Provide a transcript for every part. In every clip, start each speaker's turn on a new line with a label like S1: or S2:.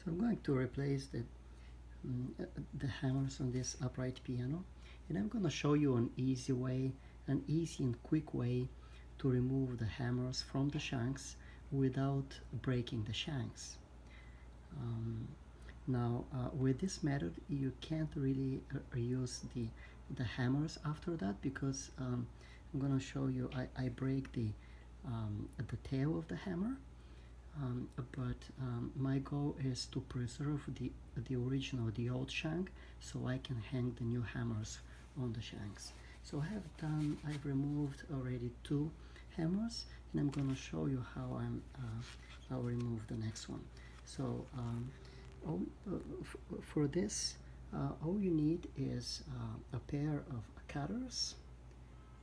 S1: So I'm going to replace the hammers on this upright piano, and I'm going to show you an easy and quick way to remove the hammers from the shanks without breaking the shanks. Now with this method you can't really use the hammers after that, because I'm going to show you I break the tail of the hammer. But my goal is to preserve the original, the old shank, so I can hang the new hammers on the shanks. So I've removed already 2 hammers, and I'm going to show you how I'll remove the next one. So for this, all you need is a pair of cutters.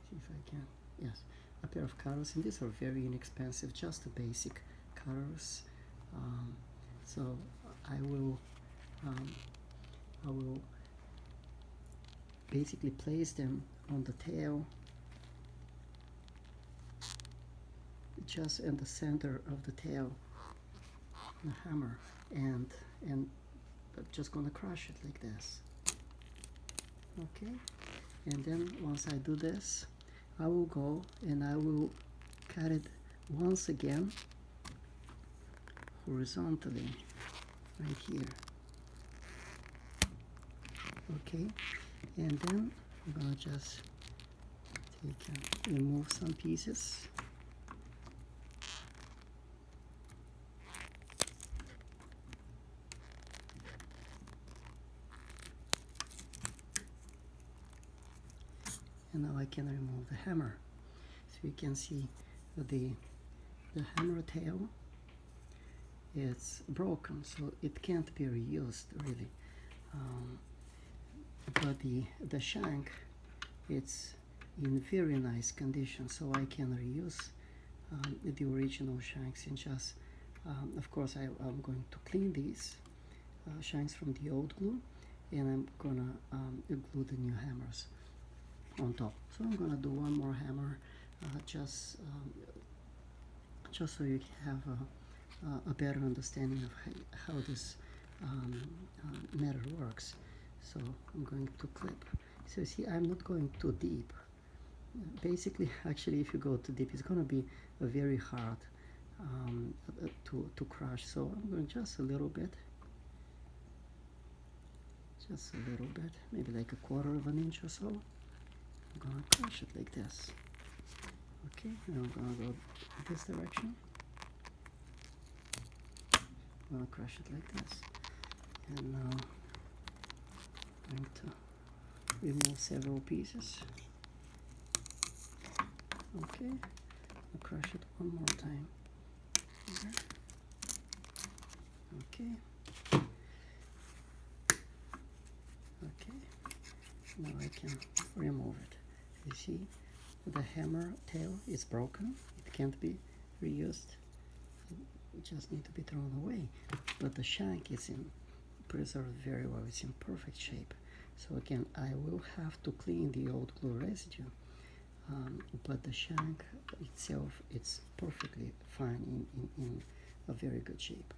S1: See if I can. Yes, a pair of cutters, and these are very inexpensive, just the basic cutters. So I will basically place them on the tail, just in the center of the tail, the hammer, and I'm just gonna crush it like this. Okay, and then once I do this, I will go and I will cut it once again horizontally right here. Okay, and then I'm gonna just remove some pieces. And now I can remove the hammer. So you can see the hammer tail, it's broken, so it can't be reused really. But the shank, it's in very nice condition, so I can reuse the original shanks, and just of course I'm going to clean these shanks from the old glue, and I'm gonna glue the new hammers on top. So I'm gonna do one more hammer, just so you have a better understanding of how this method works. So I'm going to clip. So see, I'm not going too deep. Basically, actually, if you go too deep, it's going to be very hard to crush. So I'm going just a little bit, maybe like 1/4 inch or so. I'm going to crush it like this. Okay, and I'm going to go this direction. I'm going to crush it like this. And now I'm going to remove several pieces. Okay, I'll crush it one more time. Here. Okay. Okay, now I can remove it. You see, the hammer tail is broken. It can't be reused. It just need to be thrown away. But the shank is preserved very well. It's in perfect shape. So again, I will have to clean the old glue residue, but the shank itself, it's perfectly fine, in a very good shape.